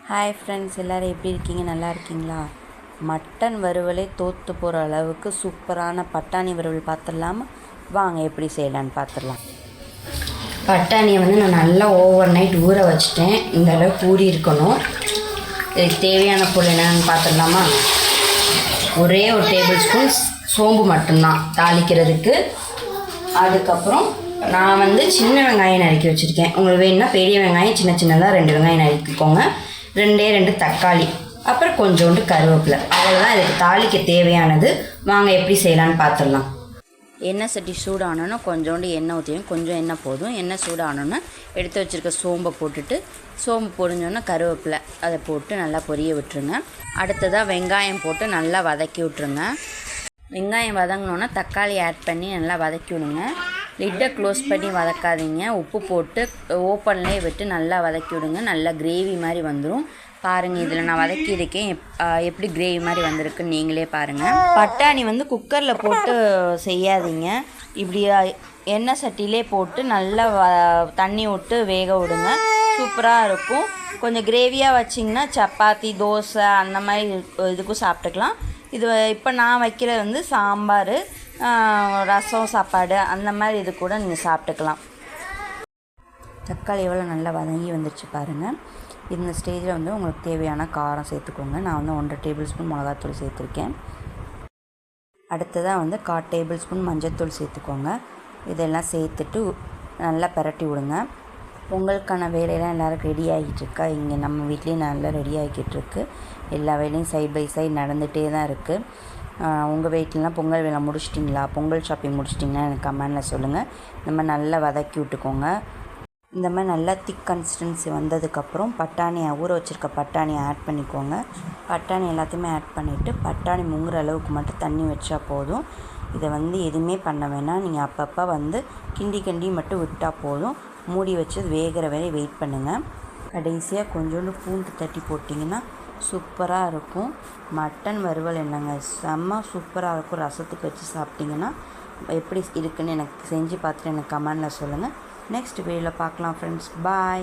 Hi friends, எல்லோரும் எப்படி இருக்கீங்க? நல்லா இருக்கீங்களா? மட்டன் வறுவலே தோற்று போகிற அளவுக்கு சூப்பரான பட்டாணி வறுவல் பார்த்துடலாமா? வாங்க எப்படி செய்யலான்னு பார்த்துடலாம். பட்டாணியை நான் நல்லா ஓவர் நைட் ஊற வச்சுட்டேன். இந்த அளவுக்கு ஊறி இருக்கணும். இதுக்கு தேவையான பொருள் என்னென்னு பார்த்துடலாமா? ஒரே ஒரு டேபிள் ஸ்பூன் சோம்பு மட்டும்தான் தாளிக்கிறதுக்கு. அதுக்கப்புறம் நான் சின்ன வெங்காயம் நறுக்கி வச்சுருக்கேன். உங்களுக்கு வேணும்னா பெரிய வெங்காயம் சின்ன சின்னதாக 2 வெங்காயம் நறுக்கிக்கோங்க. 2 தக்காளி, அப்புறம் கொஞ்சோண்டு கருவேப்பிலை. அவ்வளோதான் இதுக்கு தாளிக்க தேவையானது. வாங்க எப்படி செய்யலான்னு பார்த்துடலாம். எண்ணெய் சட்டி சூடானோன்னா கொஞ்சோண்டு எண்ணெய் ஊற்றியும், கொஞ்சம் எண்ணெய் போதும். எண்ணெய் சூடானோன்னா எடுத்து வச்சுருக்க சோம்பை போட்டுட்டு, சோம்பு பொரிஞ்சோன்னா கருவேப்பிலை அதை போட்டு நல்லா பொரிய விட்டுருங்க. அடுத்ததாக வெங்காயம் போட்டு நல்லா வதக்கி விட்ருங்க. வெங்காயம் வதங்கினோன்னா தக்காளி ஆட் பண்ணி நல்லா வதக்கி விடுங்க. லிட்டை க்ளோஸ் பண்ணி வதக்காதீங்க. உப்பு போட்டு ஓப்பன்லேயே விட்டு நல்லா வதக்கி விடுங்க. நல்லா கிரேவி மாதிரி வந்துடும். பாருங்கள், இதில் நான் வதக்கியிருக்கேன். எப்படி கிரேவி மாதிரி வந்திருக்குன்னு நீங்களே பாருங்கள். பட்டாணி குக்கரில் போட்டு செய்யாதீங்க. இப்படி எண்ணெய் சட்டியிலே போட்டு நல்லா தண்ணி விட்டு வேக விடுங்க. சூப்பராக இருக்கும். கொஞ்சம் கிரேவியாக வச்சிங்கன்னா சப்பாத்தி, தோசை அந்த மாதிரி இதுக்கும் சாப்பிட்டுக்கலாம். இது இப்போ நான் வைக்கிறது சாம்பார், ரசம், சாப்பாடு அந்த மாதிரி இது கூட நீங்கள் சாப்பிட்டுக்கலாம். தக்காளி எவ்வளோ நல்லா வதங்கி வந்துடுச்சு பாருங்கள். இந்த ஸ்டேஜில் உங்களுக்கு தேவையான காரம் சேர்த்துக்கோங்க. நான் 1.5 டேபிள் ஸ்பூன் மிளகாத்தூள் சேர்த்துருக்கேன். அடுத்ததாக 1/4 டேபிள் ஸ்பூன் மஞ்சள்தூள் சேர்த்துக்கோங்க. இதெல்லாம் சேர்த்துட்டு நல்லா பரட்டி விடுங்க. பொங்கலுக்கான வேலையெல்லாம் எல்லோரும் ரெடி ஆகிட்டுருக்கா? இங்கே நம்ம வீட்லேயும் நல்லா ரெடி ஆகிக்கிட்டுருக்கு. எல்லா வேலையும் சைட் பை சைட் நடந்துகிட்டே தான் இருக்குது. உங்கள் வீட்டிலலாம் பொங்கல் வேலை முடிச்சிட்டிங்களா? பொங்கல் ஷாப்பிங் முடிச்சிட்டிங்கன்னா எனக்கு கமெண்டில் சொல்லுங்கள். இந்த மாதிரி நல்லா வதக்கி விட்டுக்கோங்க. இந்த மாதிரி நல்லா திக் கன்சிஸ்டன்சி வந்ததுக்கப்புறம் ஊற வச்சுருக்க பட்டாணியை ஆட் பண்ணிக்கோங்க. பட்டாணி எல்லாத்தையுமே ஆட் பண்ணிவிட்டு பட்டாணி முங்குற அளவுக்கு மட்டும் தண்ணி வச்சா போதும். இதை எதுவுமே பண்ண வேணாம். நீங்கள் அப்பப்போ கிண்டி மட்டும் விட்டால் போதும். மூடி வச்சு வேகிற வரை வெயிட் பண்ணுங்கள். கடைசியாக கொஞ்சோண்டு பூண்டு தட்டி போட்டிங்கன்னா சூப்பராக இருக்கும். மட்டன் வறுவல் என்னங்க, செம்ம சூப்பராக இருக்கும். ரசத்துக்கு வச்சு சாப்பிட்டிங்கன்னா எப்படி இருக்குன்னு எனக்கு செஞ்சு பார்த்துட்டு எனக்கு கமெண்டில் சொல்லுங்கள். நெக்ஸ்ட் வீடியோவில் பார்க்கலாம் ஃப்ரெண்ட்ஸ். பாய்.